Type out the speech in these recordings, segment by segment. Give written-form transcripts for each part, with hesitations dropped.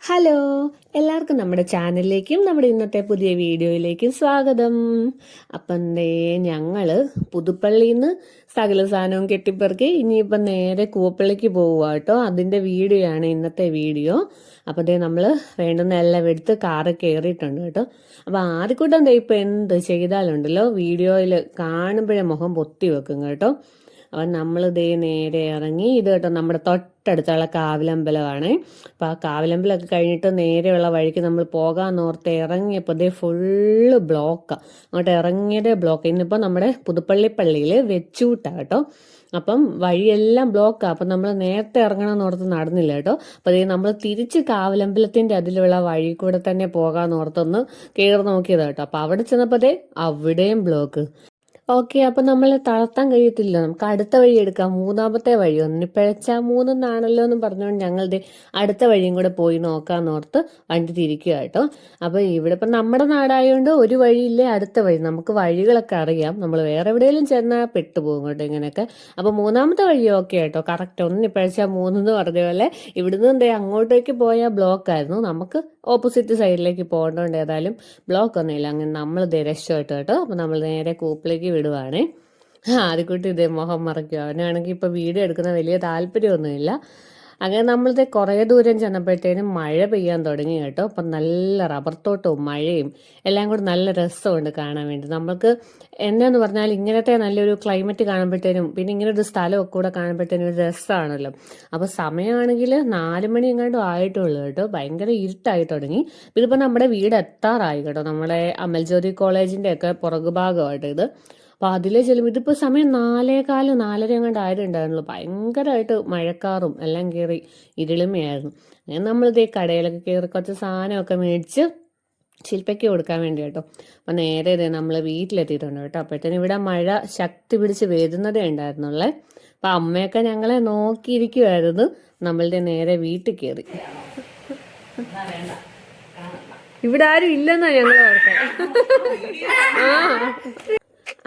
Hello, എല്ലാവർക്കും നമ്മുടെ ചാനലിലേക്കും നമ്മുടെ ഇന്നത്തെ പുതിയ വീഡിയോയിലേക്കും സ്വാഗതം. അപ്പം ഞങ്ങൾ പുതുപ്പള്ളിയിൽ നിന്ന് സകല സാധനവും കെട്ടിപ്പെറുക്കി ഇനിയിപ്പം നേരെ കൂവപ്പള്ളിക്ക് പോവുക കേട്ടോ. അതിൻ്റെ വീഡിയോ ആണ് ഇന്നത്തെ വീഡിയോ. അപ്പം നമ്മൾ വേണ്ടുന്ന എല്ലാം എടുത്ത് കാറ് കയറിയിട്ടുണ്ട് കേട്ടോ. അപ്പം ആദ്യക്കൂട്ടം ഇപ്പം എന്ത് ചെയ്താലുണ്ടല്ലോ വീഡിയോയിൽ കാണുമ്പോഴേ മുഖം പൊത്തി വെക്കും കേട്ടോ. അപ്പം നമ്മൾ നേരെ ഇറങ്ങി. ഇത് കേട്ടോ നമ്മുടെ തൊട്ടടുത്തുള്ള കാവിലമ്പലമാണ്. അപ്പോൾ ആ കാവിലമ്പലമൊക്കെ കഴിഞ്ഞിട്ട് നേരെയുള്ള വഴിക്ക് നമ്മൾ പോകാമെന്നോർത്ത് ഇറങ്ങിയപ്പോൾ ഫുള്ള് ബ്ലോക്കാണ്. അങ്ങോട്ട് ഇറങ്ങിയതേ ബ്ലോക്ക്. ഇന്നിപ്പോൾ നമ്മുടെ പുതുപ്പള്ളി പള്ളിയിൽ വെച്ചൂട്ടാണ് കേട്ടോ. അപ്പം വഴിയെല്ലാം ബ്ലോക്കാണ്. അപ്പം നമ്മൾ നേരത്തെ ഇറങ്ങണമെന്നോർത്ത് നടന്നില്ല കേട്ടോ. അപ്പോൾ നമ്മൾ തിരിച്ച് കാവിലമ്പലത്തിൻ്റെ അതിലുള്ള വഴി കൂടെ തന്നെ പോകാമെന്നോർത്തൊന്ന് കയറി നോക്കിയതാണ് കേട്ടോ. അപ്പോൾ അവിടെ ചെന്നപ്പോൾ അവിടെയും ബ്ലോക്ക്. ഓക്കെ, അപ്പൊ നമ്മൾ തളർത്താൻ കഴിയത്തില്ല. നമുക്ക് അടുത്ത വഴി എടുക്കാം. മൂന്നാമത്തെ വഴി ഒന്നിപ്പഴച്ചാ മൂന്നെന്നാണല്ലോ എന്ന് പറഞ്ഞുകൊണ്ട് ഞങ്ങളുടെ അടുത്ത വഴിയും കൂടെ പോയി നോക്കാന്നോർത്ത് വണ്ടി തിരിക്കുക കേട്ടോ. അപ്പൊ ഇവിടെ ഇപ്പം നമ്മുടെ നാടായതുകൊണ്ട് ഒരു വഴിയില്ലേ അടുത്ത വഴി. നമുക്ക് വഴികളൊക്കെ അറിയാം. നമ്മൾ വേറെ എവിടെയെങ്കിലും ചെന്നാൽ പെട്ടുപോകും കേട്ടോ ഇങ്ങനെയൊക്കെ. അപ്പൊ മൂന്നാമത്തെ വഴി ഓക്കെ കേട്ടോ, കറക്റ്റ്. ഒന്നിപ്പഴച്ചാ മൂന്നെന്ന് പറഞ്ഞ പോലെ ഇവിടുന്ന് അങ്ങോട്ടേക്ക് പോയാൽ ബ്ലോക്ക് ആയിരുന്നു. നമുക്ക് ഓപ്പോസിറ്റ് സൈഡിലേക്ക് പോകേണ്ടതുകൊണ്ട് ഏതായാലും ബ്ലോക്ക് ഒന്നുമില്ല. അങ്ങനെ നമ്മൾ രക്ഷപ്പെട്ടു കേട്ടോ. അപ്പൊ നമ്മൾ നേരെ കൂപ്പിലേക്ക് വിടുവാണേ. ആദ്യക്കൂട്ടി മുഖം മറയ്ക്കുക. അവനാണെങ്കിൽ ഇപ്പൊ വീഡിയോ എടുക്കുന്ന വലിയ താല്പര്യമൊന്നുമില്ല. അങ്ങനെ നമ്മളിത് കുറേ ദൂരം ചെന്നപ്പോഴത്തേനും മഴ പെയ്യാൻ തുടങ്ങി കേട്ടോ. അപ്പം നല്ല റബ്ബർ തോട്ടവും മഴയും എല്ലാം കൂടി നല്ല രസമുണ്ട് കാണാൻ വേണ്ടി. നമ്മൾക്ക് എന്നാന്ന് പറഞ്ഞാൽ ഇങ്ങനത്തെ നല്ലൊരു ക്ലൈമറ്റ് കാണുമ്പോഴത്തേനും പിന്നെ ഇങ്ങനെ ഒരു സ്ഥലമൊക്കെ കൂടെ കാണുമ്പോഴത്തേനും ഒരു രസമാണല്ലോ. അപ്പോൾ സമയമാണെങ്കിൽ 4 മണി എങ്ങാണ്ടും ആയിട്ടുള്ളൂ കേട്ടോ. ഭയങ്കര ഇരുട്ടായി തുടങ്ങി. ഇതിപ്പോൾ നമ്മുടെ വീട് എത്താറായി കേട്ടോ. നമ്മുടെ അമൽജ്യോതി കോളേജിൻ്റെ ഒക്കെ പുറകുഭാഗമായിട്ട് ഇത്. അപ്പോൾ അതിലേ ചെല്ലും. ഇതിപ്പോൾ സമയം 4:15 4:30 എങ്ങാണ്ട് ആയിട്ടുണ്ടായിരുന്നുള്ളൂ. ഭയങ്കരമായിട്ട് മഴക്കാറും എല്ലാം കയറി ഇരുളിമയായിരുന്നു. അങ്ങനെ നമ്മളിതേ കടയിലൊക്കെ കയറി കുറച്ച് സാധനമൊക്കെ മേടിച്ച് ശില്പയ്ക്ക് കൊടുക്കാൻ വേണ്ടി കേട്ടോ. അപ്പം നേരെ നമ്മൾ വീട്ടിലെത്തിയിട്ടുണ്ട് കേട്ടോ. അപ്പോഴത്തേനും ഇവിടെ മഴ ശക്തി പിടിച്ച് വരുന്നതേ ഉണ്ടായിരുന്നുള്ളേ. അപ്പം അമ്മയൊക്കെ ഞങ്ങളെ നോക്കിയിരിക്കുമായിരുന്നു. നമ്മളുടെ നേരെ വീട്ടിൽ കയറി. ഇവിടെ ആരും ഇല്ലെന്നാ ഞങ്ങൾ ഓർക്കാൻ.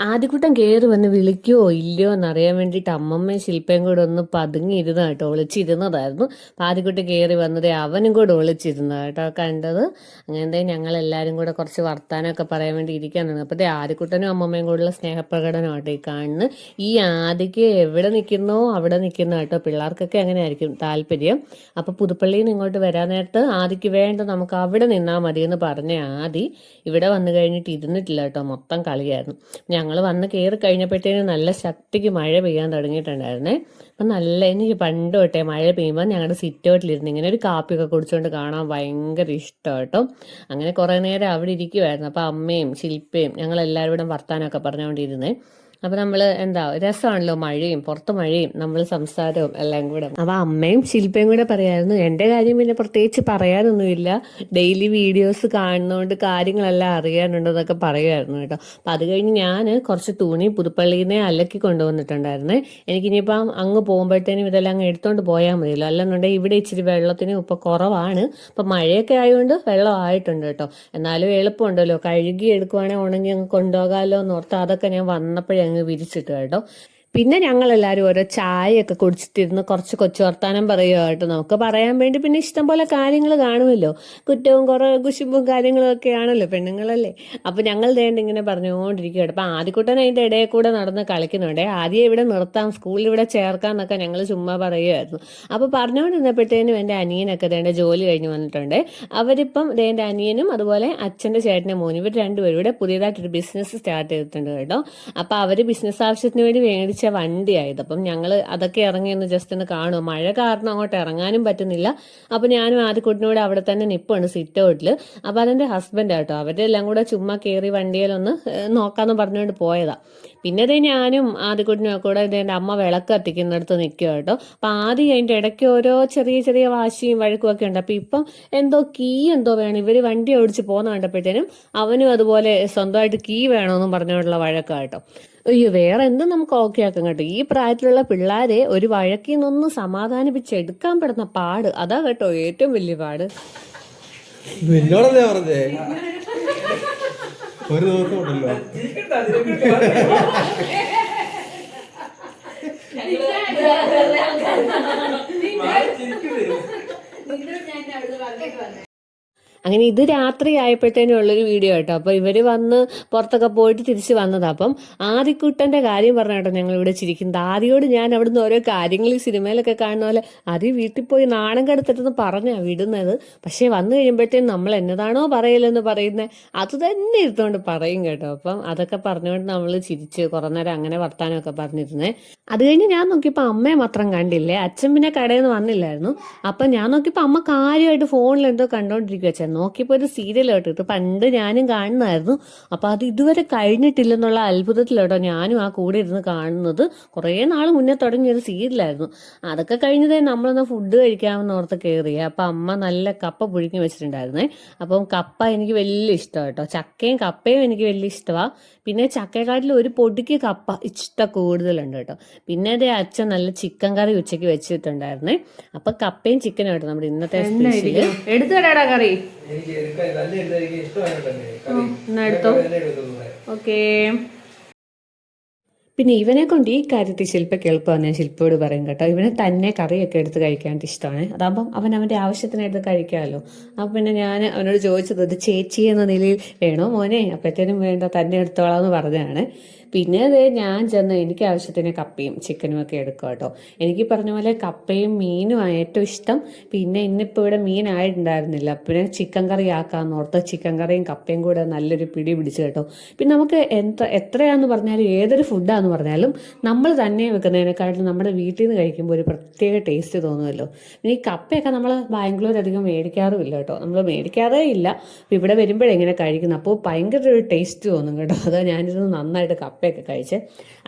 ആദ്യക്കൂട്ടം കയറി വന്ന് വിളിക്കുവോ ഇല്ലയോ എന്നറിയാൻ വേണ്ടിയിട്ട് അമ്മമ്മയും ശില്പയും കൂടെ ഒന്ന് പതുങ്ങിയിരുന്ന കേട്ടോ. ഒളിച്ചിരുന്നതായിരുന്നു. ആദ്യക്കൂട്ടം കയറി വന്നത് അവനും കൂടെ ഒളിച്ചിരുന്ന കേട്ടോ കണ്ടത്. അങ്ങനത്തെ ഞങ്ങളെല്ലാവരും കൂടെ കുറച്ച് വർത്താനമൊക്കെ പറയാൻ വേണ്ടി ഇരിക്കാനാണ്. അപ്പോഴത്തെ ആദ്യക്കൂട്ടനും അമ്മമ്മയും കൂടെയുള്ള സ്നേഹപ്രകടനമാട്ടോ ഈ കാണുന്നത്. ഈ ആദ്യക്ക് എവിടെ നിൽക്കുന്നോ അവിടെ നിൽക്കുന്ന കേട്ടോ. പിള്ളേർക്കൊക്കെ അങ്ങനെ ആയിരിക്കും താല്പര്യം. അപ്പോൾ പുതുപ്പള്ളിയിൽ നിന്ന് ഇങ്ങോട്ട് വരാൻ നേരത്ത് ആദ്യക്ക് വേണ്ട നമുക്ക് അവിടെ നിന്നാൽ മതിയെന്ന് പറഞ്ഞ ആദ്യം ഇവിടെ വന്നു കഴിഞ്ഞിട്ട് ഇരുന്നിട്ടില്ല കേട്ടോ. മൊത്തം കളിയായിരുന്നു. ഞങ്ങൾ വന്ന് കയറി കഴിഞ്ഞപ്പോഴത്തേനും നല്ല ശക്തിക്ക് മഴ പെയ്യാൻ തുടങ്ങിയിട്ടുണ്ടായിരുന്നേ. അപ്പം എനിക്ക് പണ്ട് തൊട്ടേ മഴ പെയ്യുമ്പോൾ ഞങ്ങളുടെ സിറ്റ് ഔട്ടിലിരുന്ന് ഇങ്ങനെ ഒരു കാപ്പിയൊക്കെ കുടിച്ചുകൊണ്ട് കാണാൻ ഭയങ്കര ഇഷ്ടം കേട്ടോ. അങ്ങനെ കുറേ നേരം അവിടെ ഇരിക്കുമായിരുന്നു. അപ്പം അമ്മയും ശില്പയും ഞങ്ങളെല്ലാവരും കൂടെ വർത്താനമൊക്കെ പറഞ്ഞുകൊണ്ടിരുന്നേ. അപ്പം നമ്മൾ രസമാണല്ലോ മഴയും പുറത്ത് മഴയും നമ്മൾ സംസാരവും എല്ലാം കൂടെ. അപ്പം അമ്മയും ശില്പയും കൂടെ പറയായിരുന്നു. എൻ്റെ കാര്യം പിന്നെ പ്രത്യേകിച്ച് പറയാനൊന്നുമില്ല. ഡെയിലി വീഡിയോസ് കാണുന്നതുകൊണ്ട് കാര്യങ്ങളെല്ലാം അറിയാനുണ്ടെന്നൊക്കെ പറയുമായിരുന്നു കേട്ടോ. അപ്പം അത് കഴിഞ്ഞ് ഞാൻ കുറച്ച് തുണി പുതുപ്പള്ളിയിൽ നിന്ന് അലക്കി കൊണ്ടുവന്നിട്ടുണ്ടായിരുന്നേ. എനിക്കിനിയിപ്പം അങ്ങ് പോകുമ്പോഴത്തേനും ഇതെല്ലാം അങ്ങ് എടുത്തോണ്ട് പോയാൽ മതിയല്ലോ. അല്ലെന്നുണ്ടെങ്കിൽ ഇവിടെ ഇച്ചിരി വെള്ളത്തിന് ഇപ്പം കുറവാണ്. അപ്പം മഴയൊക്കെ ആയതുകൊണ്ട് വെള്ളം ആയിട്ടുണ്ട് കേട്ടോ. എന്നാലും എളുപ്പമുണ്ടല്ലോ, കഴുകി എടുക്കുവാണെങ്കിൽ ഉണങ്ങി അങ്ങ് കൊണ്ടുപോകാമല്ലോ എന്നോർത്ത് അതൊക്കെ ഞാൻ വന്നപ്പോഴേ അങ്ങ് വിരിച്ചിട്ട് കേട്ടോ. പിന്നെ ഞങ്ങളെല്ലാവരും ഓരോ ചായയൊക്കെ കുടിച്ചിട്ടിരുന്ന് കുറച്ച് കൊച്ചു വർത്താനം പറയുക കേട്ടോ. നമുക്ക് പറയാൻ വേണ്ടി പിന്നെ ഇഷ്ടം പോലെ കാര്യങ്ങൾ കാണുമല്ലോ. കുറ്റവും കുറേ കുശുമ്പും കാര്യങ്ങളും ഒക്കെ ആണല്ലോ, പെണ്ണുങ്ങളല്ലേ. അപ്പം ഞങ്ങൾ ഇങ്ങനെ പറഞ്ഞുകൊണ്ടിരിക്കുക കേട്ടോ. അപ്പം ആദ്യക്കൂട്ടൻ അതിൻ്റെ ഇടയിൽ കൂടെ നടന്ന് കളിക്കുന്നുണ്ട്. ആദ്യം ഇവിടെ നിർത്താം, സ്കൂളിൽ ഇവിടെ ചേർക്കാമെന്നൊക്കെ ഞങ്ങൾ ചുമ്മാ പറയുമായിരുന്നു. അപ്പോൾ പറഞ്ഞുകൊണ്ടിരുന്നപ്പോഴത്തേനും എൻ്റെ അനിയനൊക്കെ എൻ്റെ ജോലി കഴിഞ്ഞ് വന്നിട്ടുണ്ട്. അവരിപ്പം എൻ്റെ അനിയനും അതുപോലെ അച്ഛൻ്റെ ചേട്ടൻ്റെ മോനും ഇവർ രണ്ടുപേരും ഇവിടെ പുതിയതായിട്ടൊരു ബിസിനസ് സ്റ്റാർട്ട് ചെയ്തിട്ടുണ്ട് കേട്ടോ. അപ്പോൾ അവർ ബിസിനസ് ആവശ്യത്തിന് വേണ്ടി മേടിച്ച വണ്ടിയായത്. അപ്പം ഞങ്ങൾ അതൊക്കെ ഇറങ്ങിയൊന്ന് ജസ്റ്റ് ഒന്ന് കാണും. മഴ കാരണം അങ്ങോട്ട് ഇറങ്ങാനും പറ്റുന്നില്ല. അപ്പം ഞാനും ആദ്യക്കൂട്ടിനൂടെ അവിടെ തന്നെ നിൽപ്പുണ്ട് സിറ്റ് ഔട്ടിൽ. അപ്പം അതെൻ്റെ ഹസ്ബൻഡ് കേട്ടോ. അവരെല്ലാം കൂടെ ചുമ്മാ കയറി വണ്ടിയിലൊന്ന് നോക്കാമെന്ന് പറഞ്ഞുകൊണ്ട് പോയതാ. പിന്നെ ഞാനും ആദ്യക്കൂട്ടിനും കൂടെ എൻ്റെ അമ്മ വിളക്ക് കത്തിക്കുന്നിടത്ത് നിൽക്കുക കേട്ടോ. അപ്പം ആദ്യം അതിൻ്റെ ഇടയ്ക്ക് ഓരോ ചെറിയ ചെറിയ വാശിയും വഴക്കും ഒക്കെ ഉണ്ട്. അപ്പം ഇപ്പം കീ വേണം. ഇവർ വണ്ടി ഓടിച്ച് പോകുന്ന കണ്ടപ്പോഴത്തേനും അവനും അതുപോലെ സ്വന്തമായിട്ട് കീ വേണമെന്നും പറഞ്ഞുകൊണ്ടുള്ള വഴക്കാട്ടോ. അയ്യോ, വേറെ എന്തും നമുക്ക് ഓക്കെ ആക്കാം കേട്ടോ. ഈ പ്രായത്തിലുള്ള പിള്ളേരെ ഒരു വഴക്കിൽ നിന്നൊന്ന് സമാധാനിപ്പിച്ചെടുക്കാൻ പെടുന്ന പാട് അതാ കേട്ടോ ഏറ്റവും വലിയ പാട്. എന്നോടല്ലേ പറഞ്ഞേ ഒരു ദിവസം ഉണ്ടല്ലോ അങ്ങനെ ഇത് രാത്രി ആയപ്പോഴത്തേനും ഉള്ളൊരു വീഡിയോ കേട്ടോ. അപ്പോൾ ഇവർ വന്ന് പുറത്തൊക്കെ പോയിട്ട് തിരിച്ച് വന്നതാണ്. അപ്പം ആദിക്കുട്ടൻ്റെ കാര്യം പറഞ്ഞ കേട്ടോ ഞങ്ങൾ ഇവിടെ ചിരിക്കുന്നത്. ആദിയോട് ഞാൻ അവിടുന്ന് ഓരോ കാര്യങ്ങൾ ഈ സിനിമയിലൊക്കെ കാണുന്ന പോലെ ആദ്യം വീട്ടിൽ പോയി നാണം കെടുത്തിട്ടെന്ന് പറഞ്ഞാണ് വിടുന്നത്. പക്ഷേ വന്നു കഴിയുമ്പോഴത്തേനും നമ്മൾ എന്നതാണോ പറയലെന്ന് പറയുന്നത് അത് തന്നെ ഇരുത്തുകൊണ്ട് പറയും കേട്ടോ. അപ്പം അതൊക്കെ പറഞ്ഞുകൊണ്ട് നമ്മൾ ചിരിച്ച് കുറേ നേരം അങ്ങനെ വർത്താനമൊക്കെ പറഞ്ഞിരുന്നേ. അത് കഴിഞ്ഞ് ഞാൻ നോക്കിയപ്പോൾ അമ്മയെ മാത്രം കണ്ടില്ലേ, അച്ഛൻ പിന്നെ കടയിൽ നിന്ന് വന്നില്ലായിരുന്നു. അപ്പം ഞാൻ നോക്കിയപ്പോൾ അമ്മ കാര്യമായിട്ട് ഫോണിൽ എന്തോ കണ്ടോണ്ടിരിക്കുക. നോക്കിയപ്പോൾ ഒരു സീരിയൽ കേട്ടോ, ഇത് പണ്ട് ഞാനും കാണുന്നതായിരുന്നു. അപ്പോൾ അത് ഇതുവരെ കഴിഞ്ഞിട്ടില്ലെന്നുള്ള അത്ഭുതത്തിലോട്ടോ ഞാനും ആ കൂടെ ഇരുന്ന് കാണുന്നത്. കുറേ നാൾ മുന്നേ തുടങ്ങിയൊരു സീരിയലായിരുന്നു. അതൊക്കെ കഴിഞ്ഞതേ നമ്മളൊന്ന് ഫുഡ് കഴിക്കാമെന്ന് ഓർത്ത് കയറിയേ. അപ്പം അമ്മ നല്ല കപ്പ പുഴുങ്ങി വെച്ചിട്ടുണ്ടായിരുന്നേ. അപ്പം കപ്പ എനിക്ക് വലിയ ഇഷ്ടമാണ് കേട്ടോ. ചക്കയും കപ്പയും എനിക്ക് വലിയ ഇഷ്ടമാണ്. പിന്നെ ചക്കയെക്കാട്ടിൽ ഒരു പൊടിക്ക് കപ്പ ഇഷ്ടം കൂടുതലുണ്ട് കേട്ടോ. പിന്നെ അതേ അച്ഛൻ നല്ല ചിക്കൻ കറി ഉച്ചയ്ക്ക് വെച്ചിട്ടുണ്ടായിരുന്നേ. അപ്പം കപ്പയും ചിക്കനും കേട്ടോ നമ്മുടെ ഇന്നത്തെ സ്പെഷ്യൽ. എടുത്തു തരാടാ കറി. എടുത്തോ. ഓക്കേ. പിന്നെ ഇവനെ കൊണ്ട് ഈ കാര്യത്തിൽ ശില്പയ്ക്ക് എളുപ്പമാണ്, ഞാൻ ശില്പയോട് പറയും കേട്ടോ. ഇവനെ തന്നെ കറിയൊക്കെ എടുത്ത് കഴിക്കാനായിട്ട് ഇഷ്ടമാണ്. അതാകുമ്പം അവൻ്റെ ആവശ്യത്തിനായിട്ട് കഴിക്കാമല്ലോ. അപ്പം പിന്നെ ഞാൻ അവനോട് ചോദിച്ചത് ഇത് ചേച്ചി എന്ന നിലയിൽ വേണോ മോനെ, അപ്പോഴത്തേനും വേണ്ട തന്നെ എടുത്തോളാം എന്ന് പറഞ്ഞതാണ്. പിന്നെ അതേ ഞാൻ ചെന്ന് എനിക്ക് ആവശ്യത്തിന് കപ്പയും ചിക്കനും ഒക്കെ എടുക്കും കേട്ടോ. എനിക്ക് പറഞ്ഞ പോലെ കപ്പയും മീനുമാണ് ഏറ്റവും ഇഷ്ടം. പിന്നെ ഇന്നിപ്പോൾ ഇവിടെ മീനായിട്ടുണ്ടായിരുന്നില്ല, പിന്നെ ചിക്കൻ കറി ആക്കാമെന്ന് ഓർത്ത് ചിക്കൻ കറിയും കപ്പയും കൂടെ നല്ലൊരു പിടി പിടിച്ചു കേട്ടോ. പിന്നെ നമുക്ക് എത്രയാണെന്ന് പറഞ്ഞാലും ഏതൊരു ഫുഡാന്ന് പറഞ്ഞാലും നമ്മൾ തന്നെ വെക്കുന്നതിനെക്കാട്ടിലും നമ്മുടെ വീട്ടിൽ നിന്ന് കഴിക്കുമ്പോൾ ഒരു പ്രത്യേക ടേസ്റ്റ് തോന്നുമല്ലോ. പിന്നെ ഈ കപ്പയൊക്കെ നമ്മൾ ബാംഗ്ലൂർ അധികം മേടിക്കാറുമില്ല കേട്ടോ, നമ്മൾ മേടിക്കാറേ ഇല്ല. ഇവിടെ വരുമ്പോഴെങ്ങനെ കഴിക്കുന്നു, അപ്പോൾ ഭയങ്കര ഒരു ടേസ്റ്റ് തോന്നും കേട്ടോ. അതാ ഞാനിരുന്ന് നന്നായിട്ട് കപ്പയൊക്കെ കഴിച്ച്.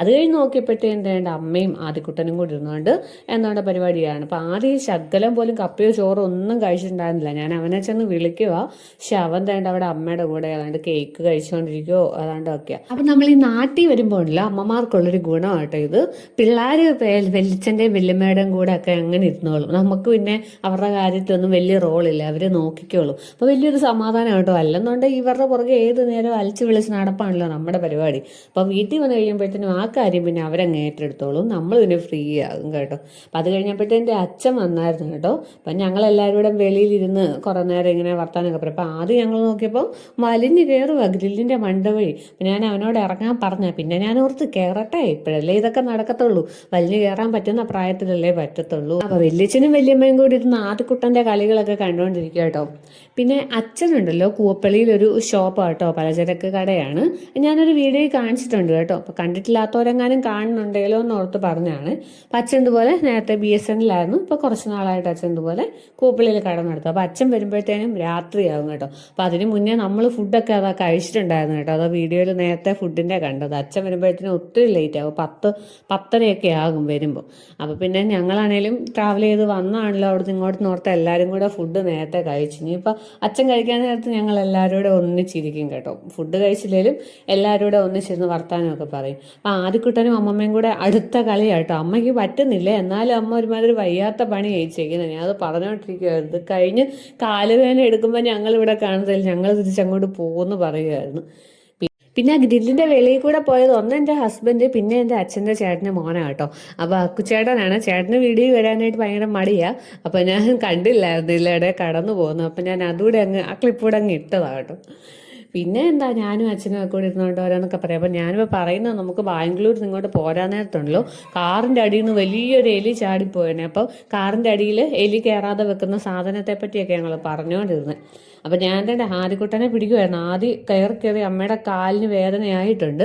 അത് കഴിഞ്ഞ് നോക്കിയപ്പോഴത്തേൻ്റെ എൻ്റെ അമ്മയും ആദിക്കുട്ടനും കൂടി ഇരുന്നുകൊണ്ട് എന്താണ് പരിപാടിയാണ്. അപ്പോൾ ആദ്യം ഈ ശകലം പോലും കപ്പയോ ചോറോ ഒന്നും കഴിച്ചിട്ടുണ്ടായിരുന്നില്ല. ഞാൻ അവനെ ചെന്ന് വിളിക്കുക, പക്ഷെ അവൻ തേണ്ട അവിടെ അമ്മയുടെ കൂടെ ഏതാണ്ട് കേക്ക് കഴിച്ചുകൊണ്ടിരിക്കുകയോ ഏതാണ്ട് ഒക്കെയാണ്. അപ്പം നമ്മൾ ഈ നാട്ടിൽ വരുമ്പോഴല്ലോ അമ്മമാർക്കുള്ളൊരു ഗുണമാട്ടോ ഇത്. പിള്ളേർ വെല്ലിച്ചൻ്റെയും വല്യമ്മയുടെയും കൂടെ ഒക്കെ അങ്ങനെ ഇരുന്നോളും. നമുക്ക് പിന്നെ അവരുടെ കാര്യത്തിലൊന്നും വലിയ റോളില്ല, അവർ നോക്കിക്കോളും. അപ്പോൾ വലിയൊരു സമാധാനം കേട്ടോ. അല്ലെന്നുണ്ടെങ്കിൽ ഇവരുടെ പുറകെ ഏത് നേരം അലിച്ച് വിളിച്ച് നടപ്പാണല്ലോ നമ്മുടെ പരിപാടി. അപ്പോൾ വീട്ടിൽ വന്ന് കഴിയുമ്പോഴത്തേനും ആ കാര്യം പിന്നെ അവരങ്ങ് ഏറ്റെടുത്തോളും, നമ്മൾ പിന്നെ ഫ്രീ ആകും കേട്ടോ. അപ്പം അത് കഴിഞ്ഞപ്പോഴത്തേൻ്റെ അച്ഛൻ വന്നായിരുന്നു കേട്ടോ. അപ്പം ഞങ്ങളെല്ലാവരും കൂടെ വെളിയിലിരുന്ന് കുറേ നേരം ഇങ്ങനെ വർത്താനൊക്കെ പറയും. അപ്പം ആദ്യം ഞങ്ങൾ നോക്കിയപ്പോൾ വലിഞ്ഞ് കയറുക ഗ്രില്ലിൻ്റെ മണ്ട വഴി. അപ്പം ഞാൻ അവനോട് ഇറങ്ങാൻ പറഞ്ഞ, പിന്നെ ഞാൻ ഓർത്ത് കയറട്ടെ, ഇപ്പോഴല്ലേ ഇതൊക്കെ നടക്കത്തുള്ളൂ, വലിഞ്ഞ് കയറാൻ പറ്റുന്ന പ്രായത്തിലല്ലേ പറ്റത്തുള്ളൂ. അപ്പോൾ വല്യച്ഛനും വല്യമ്മയും കൂടി ഇരുന്ന് ആദ്യക്കുട്ടൻ്റെ കളികളൊക്കെ കണ്ടുകൊണ്ടിരിക്കുക കേട്ടോ. പിന്നെ അച്ഛനുണ്ടല്ലോ കൂവപ്പള്ളിയിൽ ഒരു ഷോപ്പ് കേട്ടോ, പലചരക്ക് കടയാണ്. ഞാനൊരു വീഡിയോയിൽ കാണിച്ചിട്ടുണ്ട് കേട്ടോ. അപ്പോൾ കണ്ടിട്ടില്ലാത്തവരെങ്ങാനും കാണുന്നുണ്ടെങ്കിലോ എന്ന് ഓർത്ത് പറഞ്ഞാണ്. അപ്പം അച്ഛൻ ഇതുപോലെ നേരത്തെ BSNL-ലായിരുന്നു, ഇപ്പോൾ കുറച്ച് നാളായിട്ട് അച്ഛൻ ഇതുപോലെ കൂവപ്പള്ളിയിൽ കട നടത്തും. അപ്പോൾ അച്ഛൻ വരുമ്പോഴത്തേനും രാത്രിയാകും കേട്ടോ. അപ്പോൾ അതിന് മുന്നേ നമ്മൾ ഫുഡൊക്കെ അതാ കഴിച്ചിട്ടുണ്ടായിരുന്നു കേട്ടോ. അതാ വീഡിയോയിൽ നേരത്തെ ഫുഡിൻ്റെ കണ്ടത്. അച്ഛൻ വരുമ്പോഴത്തേനും ഒത്തിരി ലേറ്റ് ആകും, 10-10:30 ആകും വരുമ്പോൾ. അപ്പോൾ പിന്നെ ഞങ്ങളാണേലും ട്രാവൽ ചെയ്ത് വന്നാണല്ലോ അവിടുന്ന് ഇങ്ങോട്ട് നോർത്ത് എല്ലാവരും കൂടെ ഫുഡ് നേരത്തെ കഴിച്ചു. ഇനിയിപ്പോൾ അച്ഛൻ കഴിക്കാൻ നേരത്ത് ഞങ്ങൾ എല്ലാവരും കൂടെ ഒന്നിച്ചിരിക്കും കേട്ടോ. ഫുഡ് കഴിച്ചില്ലെങ്കിലും എല്ലാവരും കൂടെ ഒന്നിച്ചിരുന്ന് വർത്താനമൊക്കെ പറയും. അപ്പം ആദിക്കുട്ടനും അമ്മമ്മയും കൂടെ അടുത്ത കളിയാട്ടോ. അമ്മയ്ക്ക് പറ്റുന്നില്ല, എന്നാലും അമ്മ ഒരുമാതിരി വയ്യാത്ത പണി കഴിച്ചേക്കുന്നത്. ഞാൻ അത് പറഞ്ഞുകൊണ്ടിരിക്കുമായിരുന്നു. ഇത് കഴിഞ്ഞ് കാലുവേദന എടുക്കുമ്പോൾ ഞങ്ങളിവിടെ കാണുന്നില്ല, ഞങ്ങൾ തിരിച്ചങ്ങോട്ട് പോകുമെന്ന് പറയുമായിരുന്നു. പിന്നെ ആ ഗ്രില്ലിൻ്റെ വെളിയിൽ കൂടെ പോയത് ഒന്ന് എൻ്റെ ഹസ്ബൻഡ്, പിന്നെ എൻ്റെ അച്ഛൻ്റെ ചേട്ടൻ്റെ മോനാണ് കേട്ടോ. അപ്പോൾ അക്കുച്ചേട്ടനാണ്. ചേട്ടന് വീഡിയോ വരാനായിട്ട് ഭയങ്കര മടിയാണ്. അപ്പോൾ ഞാൻ കണ്ടില്ലായിരുന്നു ഇല്ലടെ കടന്നു പോകുന്നു. അപ്പോൾ ഞാൻ അതുകൂടെ ആ ക്ലിപ്പൂടെ അങ്ങ് ഇട്ടതാണ് കേട്ടോ. പിന്നെ എന്താ ഞാനും അച്ഛനും ഒക്കെ കൂടി ഇരുന്നുകൊണ്ട് ഓരോന്നൊക്കെ പറയാം. അപ്പം ഞാനിപ്പോൾ പറയുന്നത് നമുക്ക് ബാംഗ്ലൂരിൽ നിന്ന് ഇങ്ങോട്ട് പോരാൻ നേരത്തുണ്ടല്ലോ കാറിൻ്റെ അടിയിൽ നിന്ന് വലിയൊരു എലി ചാടിപ്പോയനെ. അപ്പോൾ കാറിൻ്റെ അടിയിൽ എലി കയറാതെ വെക്കുന്ന സാധനത്തെ പറ്റിയൊക്കെ ഞങ്ങൾ പറഞ്ഞുകൊണ്ടിരുന്നത്. അപ്പം ഞാൻ തന്നെ ആദിക്കുട്ടനെ പിടിക്കുമായിരുന്നു. ആദ്യം കയറി അമ്മയുടെ കാലിന് വേദനയായിട്ടുണ്ട്.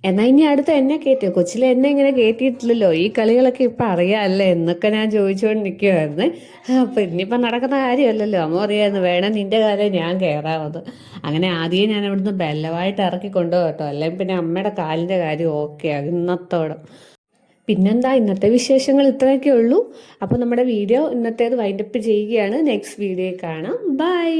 എന്നാൽ ഇനി അടുത്ത് എന്നെ കയറ്റിയോ, കൊച്ചിലെ എന്നെ ഇങ്ങനെ കയറ്റിയിട്ടില്ലല്ലോ, ഈ കളികളൊക്കെ ഇപ്പം അറിയാമല്ലേ എന്നൊക്കെ ഞാൻ ചോദിച്ചുകൊണ്ട് നിൽക്കുമായിരുന്നേ. അപ്പം ഇനിയിപ്പം നടക്കുന്ന കാര്യമല്ലല്ലോ. അമ്മ പറയായിരുന്നു വേണം നിൻ്റെ കാലം ഞാൻ കയറാമത്. അങ്ങനെ ആദ്യം ഞാൻ ഇവിടുന്ന് ബലമായിട്ട് ഇറക്കി കൊണ്ടുപോകും കേട്ടോ, അല്ലെങ്കിൽ പിന്നെ അമ്മയുടെ കാലിൻ്റെ കാര്യം ഓക്കെ ആകും ഇന്നത്തോടെ. പിന്നെന്താ ഇന്നത്തെ വിശേഷങ്ങൾ ഇത്രയൊക്കെ ഉള്ളൂ. അപ്പോൾ നമ്മുടെ വീഡിയോ ഇന്നത്തേത് വൈൻഡപ്പ് ചെയ്യുകയാണ്. നെക്സ്റ്റ് വീഡിയോ കാണാം. ബൈ.